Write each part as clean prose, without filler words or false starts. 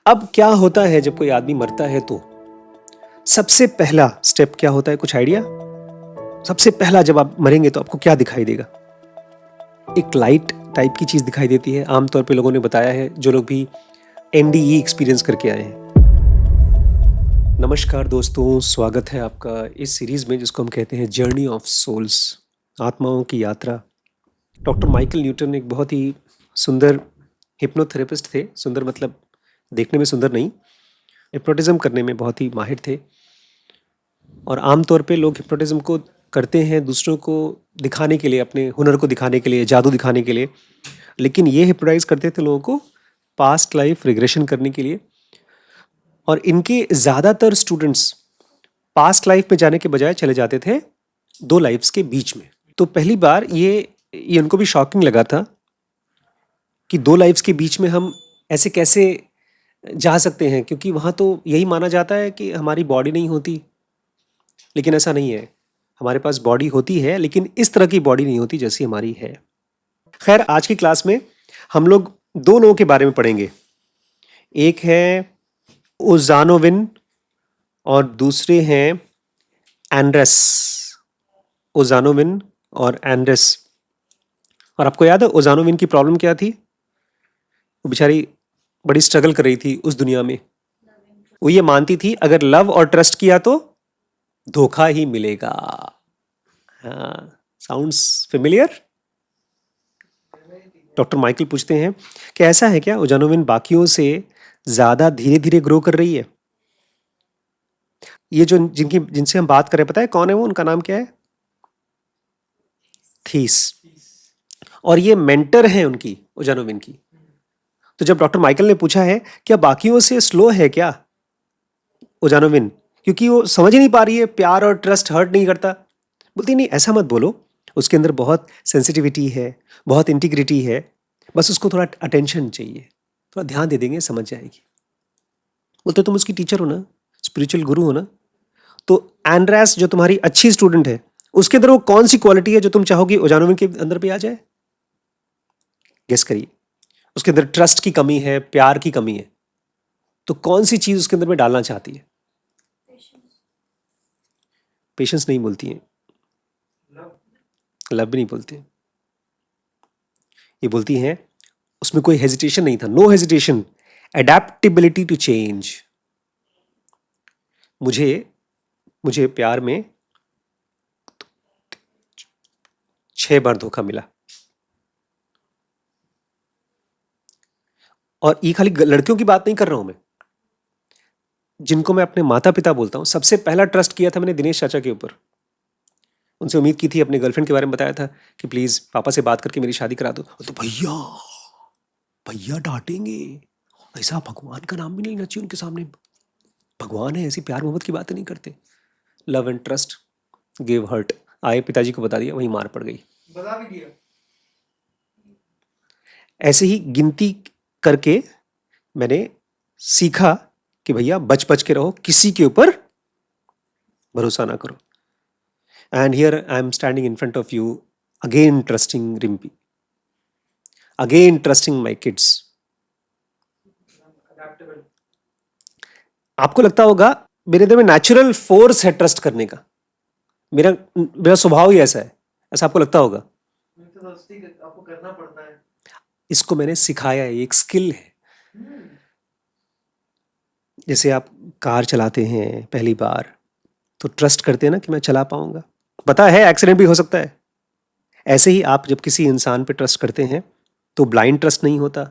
अब क्या होता है जब कोई आदमी मरता है तो सबसे पहला स्टेप क्या होता है, कुछ आइडिया? सबसे पहला जब आप मरेंगे तो आपको क्या दिखाई देगा? एक लाइट टाइप की चीज दिखाई देती है। आमतौर पे लोगों ने बताया है, जो लोग भी एनडीई एक्सपीरियंस करके आए हैं। नमस्कार दोस्तों, स्वागत है आपका इस सीरीज में जिसको हम कहते हैं जर्नी ऑफ सोल्स, आत्माओं की यात्रा। डॉक्टर माइकल न्यूटन एक बहुत ही सुंदर हिप्नोथेरेपिस्ट थे। सुंदर मतलब देखने में सुंदर नहीं, हिप्नोटिज्म करने में बहुत ही माहिर थे। और आमतौर पे लोग हिप्नोटिज्म को करते हैं दूसरों को दिखाने के लिए, अपने हुनर को दिखाने के लिए, जादू दिखाने के लिए। लेकिन ये हिप्नोटाइज करते थे लोगों को पास्ट लाइफ रिग्रेशन करने के लिए। और इनके ज़्यादातर स्टूडेंट्स पास्ट लाइफ में जाने के बजाय चले जाते थे दो लाइफ्स के बीच में। तो पहली बार ये उनको भी शॉकिंग लगा था कि दो लाइफ्स के बीच में हम ऐसे कैसे जा सकते हैं, क्योंकि वहाँ तो यही माना जाता है कि हमारी बॉडी नहीं होती। लेकिन ऐसा नहीं है, हमारे पास बॉडी होती है, लेकिन इस तरह की बॉडी नहीं होती जैसी हमारी है। खैर, आज की क्लास में हम लोग दो लोगों के बारे में पढ़ेंगे। एक है ओजानोविन और दूसरे हैं एंड्रेस। ओजानोविन और एंड्रेस। और आपको याद है ओजानोविन की प्रॉब्लम क्या थी? वो बेचारी बड़ी स्ट्रगल कर रही थी उस दुनिया में। वो ये मानती थी अगर लव और ट्रस्ट किया तो धोखा ही मिलेगा। हाँ, साउंड्स फेमिलियर? डॉक्टर माइकल पूछते हैं कि ऐसा है क्या, ओजानोविन बाकियों से ज्यादा धीरे धीरे ग्रो कर रही है? ये जो जिनसे हम बात करें, पता है कौन है वो? उनका नाम क्या है? थीस। और ये मेंटर हैं उनकी, ओजानोविन की। तो जब डॉक्टर माइकल ने पूछा है क्या बाकियों से स्लो है क्या ओजानोविन, क्योंकि वो समझ ही नहीं पा रही है प्यार और ट्रस्ट हर्ट नहीं करता, बोलती नहीं ऐसा मत बोलो, उसके अंदर बहुत सेंसिटिविटी है, बहुत इंटीग्रिटी है, बस उसको थोड़ा अटेंशन चाहिए, थोड़ा ध्यान दे देंगे समझ जाएगी। बोलते तुम उसकी टीचर हो ना, स्पिरिचुअल गुरु हो ना, तो एंड्रेस जो तुम्हारी अच्छी स्टूडेंट है, उसके अंदर वो कौन सी क्वालिटी है जो तुम चाहोगी ओजानोविन के अंदर भी आ जाए? गेस करिए। उसके अंदर ट्रस्ट की कमी है, प्यार की कमी है, तो कौन सी चीज उसके अंदर में डालना चाहती है? पेशेंस नहीं बोलती है, लव भी नहीं बोलती है। ये बोलती हैं उसमें कोई हेजिटेशन नहीं था, no hesitation, adaptability to change. मुझे मुझे प्यार में 6 बार धोखा मिला। और ये खाली लड़कियों की बात नहीं कर रहा हूं मैं, जिनको मैं अपने माता पिता बोलता हूं। सबसे पहला ट्रस्ट किया था मैंने दिनेश चाचा के ऊपर। उनसे उम्मीद की थी, अपने गर्लफ्रेंड के बारे में बताया था कि प्लीज पापा से बात करके मेरी शादी करा दो। तो भैया भैया डांटेंगे, ऐसा भगवान का नाम भी नहीं लेना चाहिए उनके सामने, भगवान है, ऐसी प्यार मोहब्बत की बातें नहीं करते। Love and trust give hurt. आए पिताजी को बता दिया, वहीं मार पड़ गई। बता भी दिया। ऐसे ही गिनती करके मैंने सीखा कि भैया बच बच के रहो, किसी के ऊपर भरोसा ना करो। And here I am standing in front of you, again trusting Rimpy, again trusting my kids. Adaptable. आपको लगता होगा मेरे अंदर में नेचुरल फोर्स है ट्रस्ट करने का, मेरा मेरा स्वभाव ही ऐसा है, ऐसा आपको लगता होगा। मैं तो दोस्ती आपको करना पड़ता है। इसको मैंने सिखाया है, ये एक स्किल है। जैसे आप कार चलाते हैं पहली बार, तो ट्रस्ट करते हैं ना कि मैं चला पाऊंगा, पता है एक्सीडेंट भी हो सकता है। ऐसे ही आप जब किसी इंसान पे ट्रस्ट करते हैं तो ब्लाइंड ट्रस्ट नहीं होता,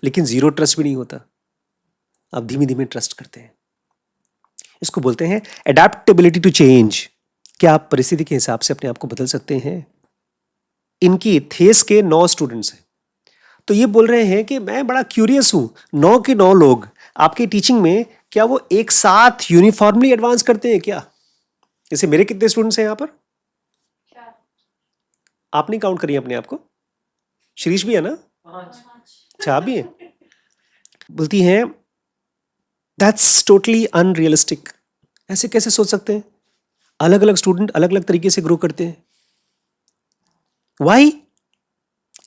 लेकिन जीरो ट्रस्ट भी नहीं होता, आप धीमे धीमे ट्रस्ट करते हैं। इसको बोलते हैं एडेप्टेबिलिटी टू चेंज। क्या आप परिस्थिति के हिसाब से अपने आप को बदल सकते हैं? इनकी थेस के 9 स्टूडेंट्स हैं, तो ये बोल रहे हैं कि मैं बड़ा क्यूरियस हूं, 9 के 9 लोग आपकी टीचिंग में क्या वो एक साथ यूनिफॉर्मली एडवांस करते हैं क्या? जैसे मेरे कितने स्टूडेंट्स हैं यहाँ पर? आप नहीं काउंट करिए अपने आप को। शिरीष भी है ना? अच्छा, आप भी हैं। बोलती हैं दैट्स टोटली अनरियलिस्टिक। ऐसे कैसे सोच सकते हैं? अलग अलग स्टूडेंट अलग अलग तरीके से ग्रो करते हैं। वाई?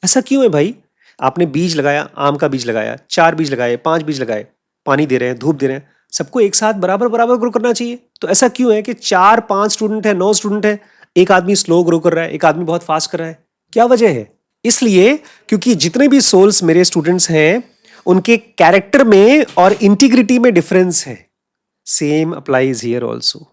ऐसा क्यों है भाई? आपने बीज लगाया, आम का बीज लगाया, 4 बीज लगाए, 5 बीज लगाए, पानी दे रहे हैं, धूप दे रहे हैं, सबको एक साथ बराबर बराबर ग्रो करना चाहिए। तो ऐसा क्यों है कि 4-5 स्टूडेंट है, 9 स्टूडेंट है, एक आदमी स्लो ग्रो कर रहा है, एक आदमी बहुत फास्ट कर रहा है? क्या वजह है? इसलिए क्योंकि जितने भी सोल्स मेरे स्टूडेंट्स हैं उनके कैरेक्टर में और इंटीग्रिटी में डिफरेंस है। Same applies here also.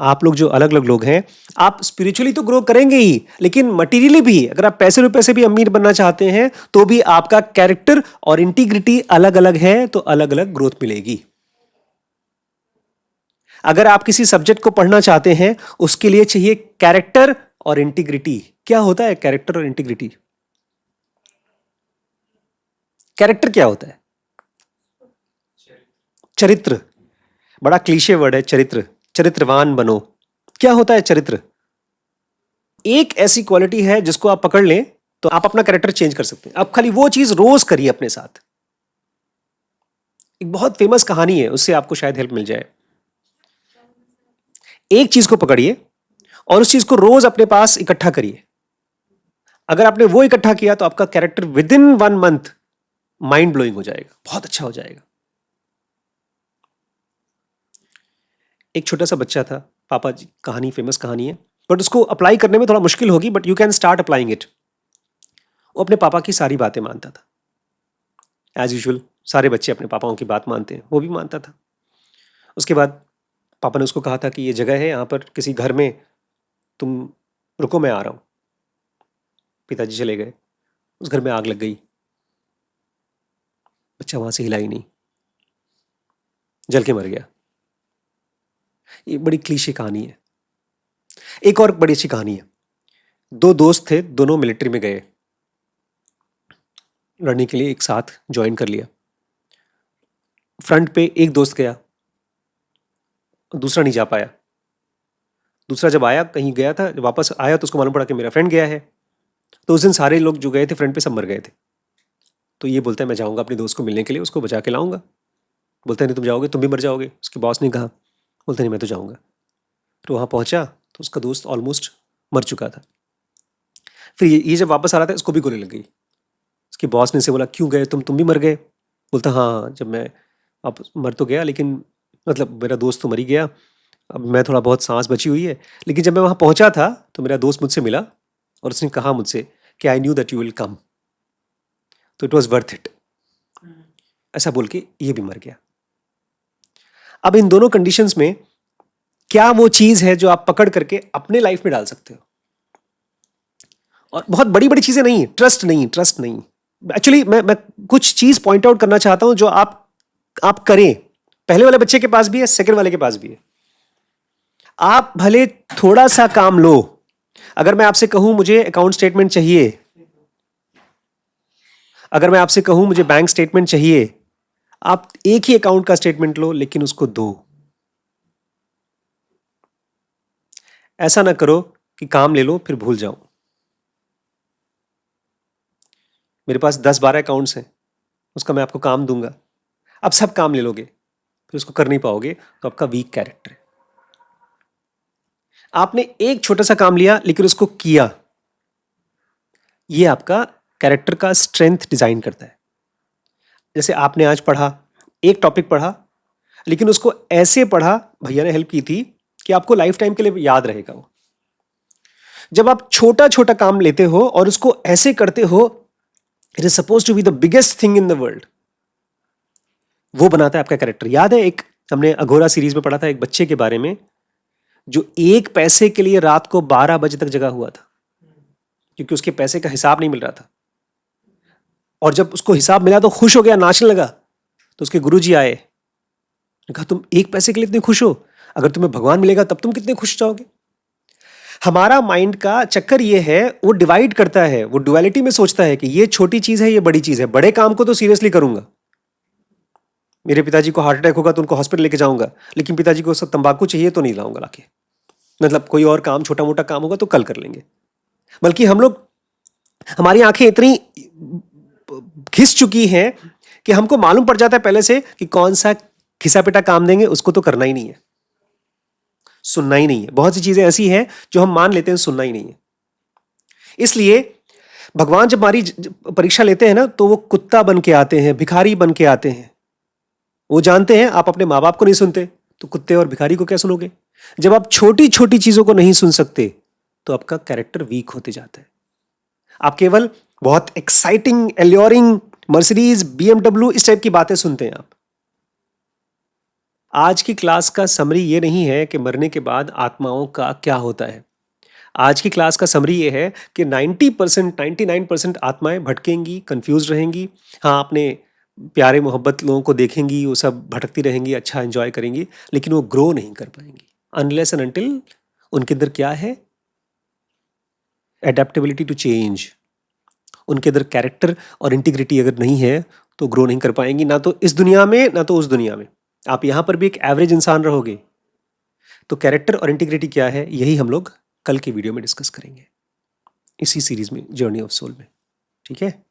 आप लोग जो अलग अलग लोग हैं, आप स्पिरिचुअली तो ग्रो करेंगे ही, लेकिन मटेरियली भी, अगर आप पैसे रुपए से भी अमीर बनना चाहते हैं तो भी आपका कैरेक्टर और इंटीग्रिटी अलग अलग है, तो अलग अलग ग्रोथ मिलेगी। अगर आप किसी सब्जेक्ट को पढ़ना चाहते हैं, उसके लिए चाहिए कैरेक्टर और इंटीग्रिटी। क्या होता है कैरेक्टर और इंटीग्रिटी? कैरेक्टर क्या होता है? चरित्र। बड़ा क्लीशे वर्ड है चरित्र। चरित्रवान बनो। क्या होता है चरित्र? एक ऐसी क्वालिटी है जिसको आप पकड़ लें तो आप अपना कैरेक्टर चेंज कर सकते हैं। आप खाली वो चीज रोज करिए अपने साथ। एक बहुत फेमस कहानी है, उससे आपको शायद हेल्प मिल जाए। एक चीज को पकड़िए और उस चीज को रोज अपने पास इकट्ठा करिए। अगर आपने वो इकट्ठा किया तो आपका character with in 1 month mind blowing हो जाएगा, बहुत अच्छा हो जाएगा। एक छोटा सा बच्चा था, पापा जी, कहानी फेमस कहानी है, बट उसको अप्लाई करने में थोड़ा मुश्किल होगी, but you can start applying it. वो अपने पापा की सारी बातें मानता था। एज यूजुअल सारे बच्चे अपने पापाओं की बात मानते हैं, वो भी मानता था। उसके बाद पापा ने उसको कहा था कि ये जगह है, यहाँ पर किसी घर में तुम रुको, मैं आ रहा हूँ। पिताजी चले गए, उस घर में आग लग गई। बच्चा वहां से हिला ही नहीं, जल के मर गया। ये बड़ी क्लीशे कहानी है। एक और बड़ी अच्छी कहानी है। 2 दोस्त थे, दोनों मिलिट्री में गए लड़ने के लिए, एक साथ ज्वाइन कर लिया। फ्रंट पे एक दोस्त गया, दूसरा नहीं जा पाया। दूसरा जब आया, कहीं गया था, जब वापस आया तो उसको मालूम पड़ा कि मेरा फ्रेंड गया है। तो उस दिन सारे लोग जो गए थे फ्रंट पे सब मर गए थे। तो ये बोलता है मैं जाऊंगा अपने दोस्त को मिलने के लिए, उसको बचा के लाऊंगा। बोलता है नहीं तुम जाओगे, तुम भी मर जाओगे। उसके बॉस ने कहा। बोलता नहीं मैं तो जाऊंगा। तो वहां पहुंचा तो उसका दोस्त ऑलमोस्ट मर चुका था। फिर ये जब वापस आ रहा था, इसको भी गोली लग गई। उसके बॉस ने से बोला क्यों गए तुम भी मर गए? बोलता हाँ, जब मैं अब मर तो गया, लेकिन मतलब मेरा दोस्त तो मर ही गया, अब मैं थोड़ा बहुत सांस बची हुई है। लेकिन जब मैं वहां पहुंचा था तो मेरा दोस्त मुझसे मिला और उसने कहा मुझसे कि I knew that you will come, तो इट वॉज वर्थ इट। ऐसा बोल के ये भी मर गया। अब इन दोनों कंडीशंस में क्या वो चीज है जो आप पकड़ करके अपने लाइफ में डाल सकते हो? और बहुत बड़ी बड़ी चीजें नहीं है, ट्रस्ट नहीं। एक्चुअली मैं कुछ चीज पॉइंट आउट करना चाहता हूं जो आप करें। पहले वाले बच्चे के पास भी है, सेकंड वाले के पास भी है। आप भले थोड़ा सा काम लो। अगर मैं आपसे कहूं मुझे अकाउंट स्टेटमेंट चाहिए, अगर मैं आपसे कहूं मुझे बैंक स्टेटमेंट चाहिए, आप एक ही अकाउंट का स्टेटमेंट लो, लेकिन उसको दो। ऐसा ना करो कि काम ले लो फिर भूल जाओ। मेरे पास 10-12 अकाउंट्स हैं, उसका मैं आपको काम दूंगा, आप सब काम ले लोगे, फिर उसको कर नहीं पाओगे, तो आपका वीक कैरेक्टर है। आपने एक छोटा सा काम लिया लेकिन उसको किया, यह आपका कैरेक्टर का स्ट्रेंथ डिजाइन करता है। जैसे आपने आज पढ़ा, एक टॉपिक पढ़ा, लेकिन उसको ऐसे पढ़ा, भैया ने हेल्प की थी, कि आपको लाइफ टाइम के लिए याद रहेगा वो। जब आप छोटा छोटा काम लेते हो और उसको ऐसे करते हो, it is suppose to be the biggest thing in the world, वो बनाता है आपका कैरेक्टर। याद है एक हमने अघोरा सीरीज में पढ़ा था एक बच्चे के बारे में जो 1 पैसे के लिए रात को 12 बजे तक जगा हुआ था, क्योंकि उसके पैसे का हिसाब नहीं मिल रहा था। और जब उसको हिसाब मिला तो खुश हो गया, नाचने लगा। तो उसके गुरुजी आए, कहा तुम 1 पैसे के लिए इतने खुश हो, अगर तुम्हें भगवान मिलेगा तब तुम कितने खुश जाओगे। हमारा माइंड का चक्कर ये है, वो डिवाइड करता है, वो डुअलिटी में सोचता है कि ये छोटी चीज है, ये बड़ी चीज है। बड़े काम को तो सीरियसली करूंगा, मेरे पिताजी को हार्ट अटैक होगा तो उनको हॉस्पिटल लेके जाऊंगा, लेकिन पिताजी को सब तंबाकू चाहिए तो नहीं लाऊंगा लाके। मतलब कोई और काम, छोटा मोटा काम होगा तो कल कर लेंगे। बल्कि हम लोग, हमारी आंखें इतनी घिस चुकी हैं कि हमको मालूम पड़ जाता है पहले से कि कौन सा घिसा पिटा काम देंगे, उसको तो करना ही नहीं है, सुनना ही नहीं है। बहुत सी चीजें ऐसी हैं जो हम मान लेते हैं सुनना ही नहीं है। इसलिए भगवान जब हमारी परीक्षा लेते हैं ना, तो वो कुत्ता बन के आते हैं, भिखारी बन के आते हैं। वो जानते हैं आप अपने माँ बाप को नहीं सुनते, तो कुत्ते और भिखारी को क्या सुनोगे? जब आप छोटी छोटी चीजों को नहीं सुन सकते, तो आपका कैरेक्टर वीक होते जाता है। आप केवल बहुत एक्साइटिंग, एल्योरिंग मर्सिडीज, बीएमडब्ल्यू, इस टाइप की बातें सुनते हैं आप। आज की क्लास का समरी ये नहीं है कि मरने के बाद आत्माओं का क्या होता है। आज की क्लास का समरी ये है कि 90%, 99% आत्माएं भटकेंगी, कंफ्यूज रहेंगी। हाँ, अपने प्यारे मोहब्बत लोगों को देखेंगी, वो सब भटकती रहेंगी, अच्छा एंजॉय करेंगी, लेकिन वो ग्रो नहीं कर पाएंगी अनलेस एंड अनटिल उनके अंदर क्या है, एडेप्टेबिलिटी टू चेंज। उनके अंदर कैरेक्टर और इंटीग्रिटी अगर नहीं है तो ग्रो नहीं कर पाएंगी, ना तो इस दुनिया में ना तो उस दुनिया में। आप यहां पर भी एक एवरेज इंसान रहोगे। तो कैरेक्टर और इंटीग्रिटी क्या है, यही हम लोग कल की वीडियो में डिस्कस करेंगे, इसी सीरीज में, जर्नी ऑफ सोल में। ठीक है।